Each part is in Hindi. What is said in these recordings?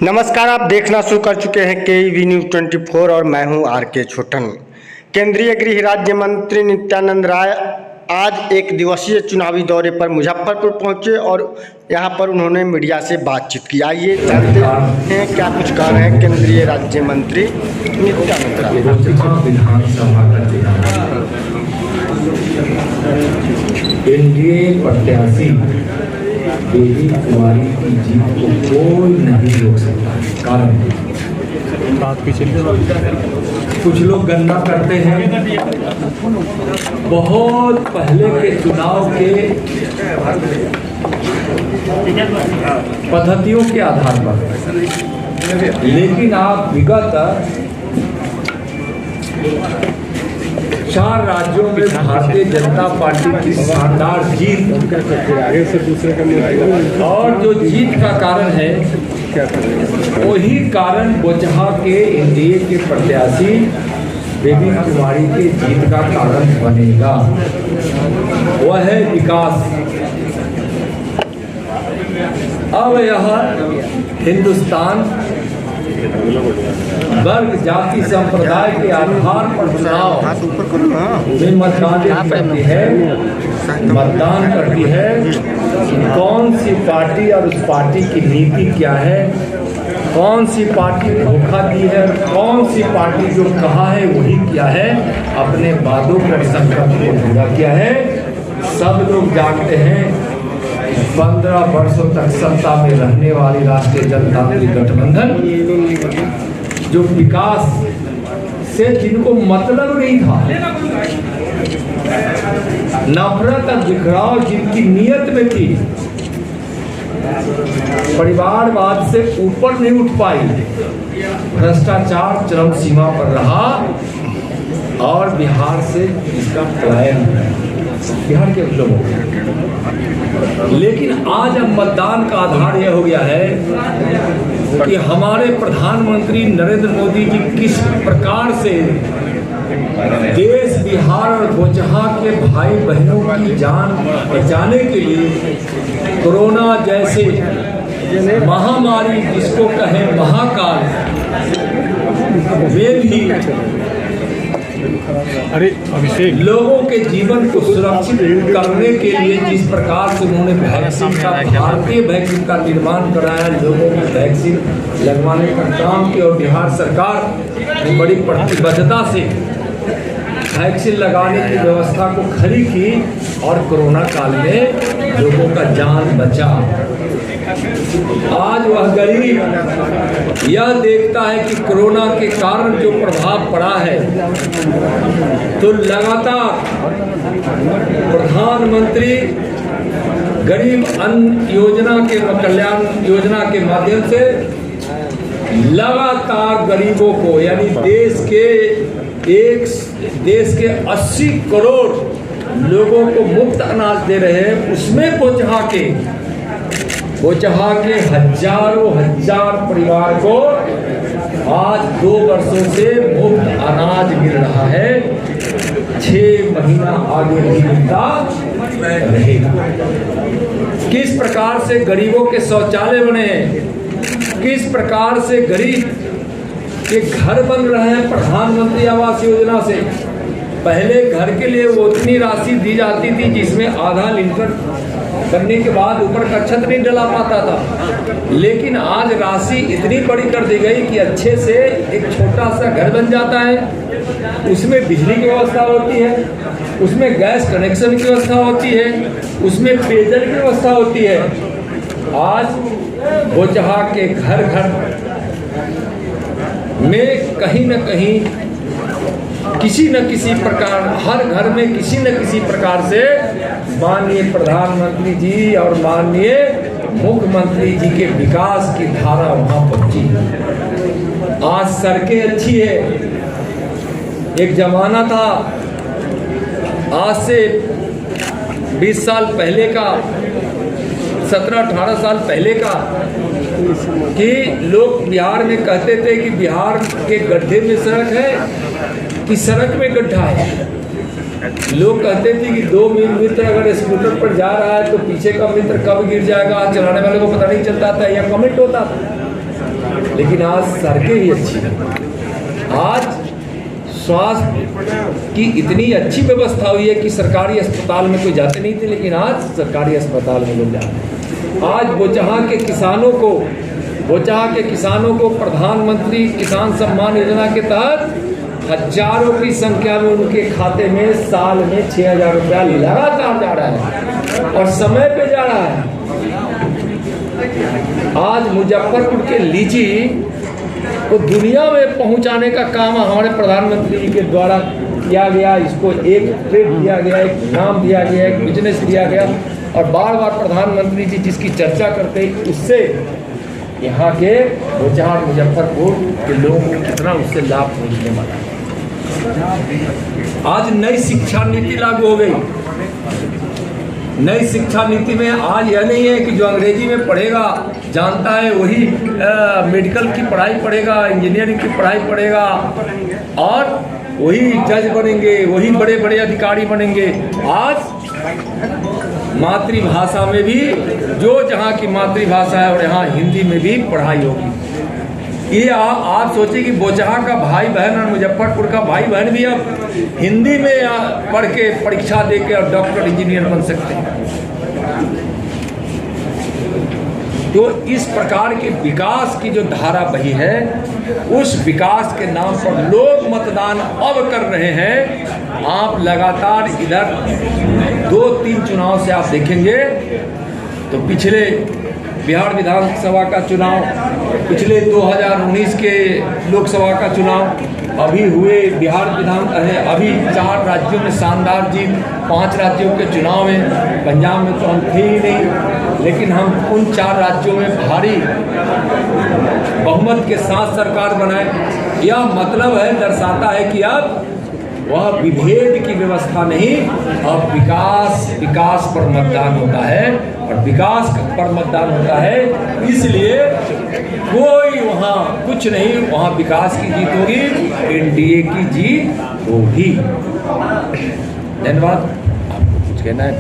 नमस्कार, आप देखना शुरू कर चुके हैं KEV न्यूज़ 24 और मैं हूं RK छोटन। केंद्रीय गृह राज्य मंत्री नित्यानंद राय आज एक दिवसीय चुनावी दौरे पर मुजफ्फरपुर पहुंचे और यहां पर उन्होंने मीडिया से बातचीत की। आइए जानते हैं क्या कुछ कह रहे हैं केंद्रीय राज्य मंत्री नित्यानंद राय। एनडीए प्रत्याशी बेबी कुमारी की जीत को कोई नहीं रोक सकता। कारण कुछ लोग गन्ना करते हैं, बहुत पहले के चुनाव के पद्धतियों के आधार पर, लेकिन आप विगत 4 राज्यों में भारतीय जनता पार्टी की शानदार जीत और जो जीत का कारण है वही कारण बोचहा के एनडीए के प्रत्याशी बेबी कुमारी के जीत का कारण बनेगा। वह है विकास। अब यह हिंदुस्तान वर्ग जाति संप्रदाय के आधार पर चुनाव में मतदान करती है कौन सी पार्टी और उस पार्टी की नीति क्या है, कौन सी पार्टी धोखा दी है, कौन सी पार्टी जो कहा है वही क्या है, अपने वादों पर संकल्प को पूरा किया है। सब लोग जानते हैं 15 वर्षों तक सत्ता में रहने वाली राष्ट्रीय जनतांत्रिक गठबंधन जो विकास से जिनको मतलब नहीं था, नफरत और बिखराव जिनकी नियत में थी, परिवारवाद से ऊपर नहीं उठ पाई, भ्रष्टाचार चरम सीमा पर रहा और बिहार से इसका पलायन बिहार के लोगों। लेकिन आज अब मतदान का आधार यह हो गया है कि हमारे प्रधानमंत्री नरेंद्र मोदी जी किस प्रकार से देश, बिहार और बोचहा के भाई बहनों की जान बचाने के लिए कोरोना जैसे महामारी, जिसको कहें महाकाल, वे भी लोगों के जीवन को सुरक्षित करने के लिए जिस प्रकार से उन्होंने वैक्सीन का, भारतीय वैक्सीन का निर्माण कराया, लोगों को वैक्सीन लगवाने का काम किया और बिहार सरकार ने बड़ी प्रतिबद्धता से वैक्सीन लगाने की व्यवस्था को खड़ी की और कोरोना काल में लोगों का जान बचा। आज वह गरीब यह देखता है कि कोरोना के कारण जो प्रभाव पड़ा है, तो लगातार प्रधानमंत्री गरीब अन्न योजना के कल्याण योजना के माध्यम से लगातार गरीबों को, यानी देश के 80 करोड़ लोगों को मुफ्त अनाज दे रहे हैं। उसमें बोचहा के हजारों हजार परिवार को आज 2 वर्षों से मुफ्त अनाज मिल रहा है। 6 महीना आगे भी मिलता रहेगा। किस प्रकार से गरीबों के शौचालय बने हैं, किस प्रकार से गरीब के घर बन रहे हैं प्रधानमंत्री आवास योजना से। पहले घर के लिए वो उतनी राशि दी जाती थी जिसमें आधा लिंटर करने के बाद ऊपर का छत नहीं डला पाता था, लेकिन आज राशि इतनी बड़ी कर दी गई कि अच्छे से एक छोटा सा घर बन जाता है। उसमें बिजली की व्यवस्था होती है, उसमें गैस कनेक्शन की व्यवस्था होती है, उसमें पेयजल की व्यवस्था होती है। आज बोचहा के घर घर में कहीं न कहीं किसी न किसी प्रकार, हर घर में किसी न किसी प्रकार से माननीय प्रधानमंत्री जी और माननीय मुख्यमंत्री जी के विकास की धारा वहां पहुंची। आज सड़कें अच्छी है। एक जमाना था आज से 20 साल पहले का, 17-18 साल पहले का, कि लोग बिहार में कहते थे कि बिहार के गड्ढे में सड़क है कि सड़क में गड्ढा है। लोग कहते थे कि 2 मित्र अगर स्कूटर पर जा रहा है तो पीछे का मित्र कब गिर जाएगा चलाने वाले को पता नहीं चलता था, या कमेंट होता था। लेकिन आज सड़कें भी अच्छी हैं। आज स्वास्थ्य की इतनी अच्छी व्यवस्था हुई है कि सरकारी अस्पताल में कोई जाते नहीं थे, लेकिन आज सरकारी अस्पताल में लोग जाते हैं। आज बोचहा के किसानों को प्रधानमंत्री किसान सम्मान योजना के तहत हजारों की संख्या में उनके खाते में साल में 6,000 रुपया लगातार जा रहा है और समय पे जा रहा है। आज मुजफ्फरपुर के लीची को दुनिया में पहुंचाने का काम हमारे प्रधानमंत्री जी के द्वारा किया गया। इसको एक ट्रेड दिया गया, एक नाम दिया गया, एक बिजनेस दिया गया और बार बार प्रधानमंत्री जी जिसकी चर्चा करते हैं उससे यहाँ के बोचहा मुजफ्फरपुर के लोगों को कितना उससे लाभ पहुँचने वाला है। आज नई शिक्षा नीति लागू हो गई। नई शिक्षा नीति में आज यह नहीं है कि जो अंग्रेजी में पढ़ेगा जानता है वही मेडिकल की पढ़ाई पढ़ेगा, इंजीनियरिंग की पढ़ाई पढ़ेगा और वही जज बनेंगे, वही बड़े बड़े अधिकारी बनेंगे। आज मातृभाषा में भी जो जहाँ की मातृभाषा है और यहाँ हिंदी में भी पढ़ाई होगी। ये आप सोचिए कि बोचहा का भाई बहन और मुजफ्फरपुर का भाई बहन भी अब हिंदी में पढ़ के परीक्षा दे के और डॉक्टर इंजीनियर बन सकते हैं। तो इस प्रकार के विकास की जो धारा बही है उस विकास के नाम पर लोग मतदान अब कर रहे हैं। आप लगातार इधर 2-3 चुनाव से आप देखेंगे तो पिछले बिहार विधानसभा का चुनाव, पिछले 2019 के लोकसभा का चुनाव, अभी हुए अभी 4 राज्यों में शानदार जीत, 5 राज्यों के चुनाव में पंजाब में तो हम थे ही नहीं, लेकिन हम उन 4 राज्यों में भारी बहुमत के साथ सरकार बनाए। यह मतलब है, दर्शाता है कि अब वह विभेद की व्यवस्था नहीं, अब विकास पर मतदान होता है और विकास पर मतदान होता है। इसलिए कोई वहाँ कुछ नहीं, वहाँ विकास की जीत होगी, एनडीए की जीत होगी। धन्यवाद। आपको कुछ कहना है?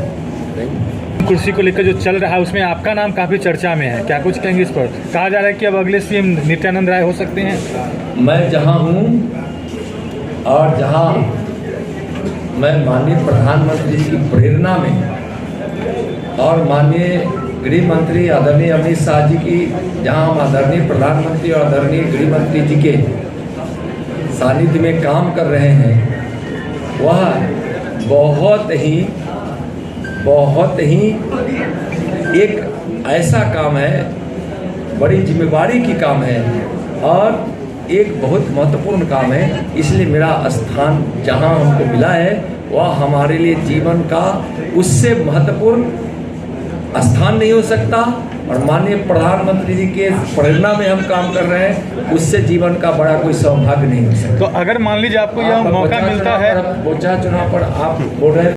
कुर्सी को लेकर जो चल रहा है उसमें आपका नाम काफ़ी चर्चा में है, क्या कुछ कहेंगे इस पर? कहा जा रहा है कि अब अगले सीएम नित्यानंद राय हो सकते हैं। मैं जहाँ हूँ और जहाँ मैं माननीय प्रधानमंत्री जी की प्रेरणा में और माननीय गृह मंत्री आदरणीय अमित शाह जी की, जहाँ हम आदरणीय प्रधानमंत्री और आदरणीय गृह मंत्री जी के सानिध्य में काम कर रहे हैं, वह बहुत ही एक ऐसा काम है, बड़ी जिम्मेवारी की काम है और एक बहुत महत्वपूर्ण काम है। इसलिए मेरा स्थान जहां हमको मिला है वह हमारे लिए जीवन का उससे महत्वपूर्ण स्थान नहीं हो सकता और माननीय प्रधानमंत्री जी के प्रेरणा में हम काम कर रहे हैं, उससे जीवन का बड़ा कोई सौभाग्य नहीं हो सकता। तो अगर मान लीजिए आपको यह मौका मिलता है, बोचहा चुनाव पर आप बोल रहे हैं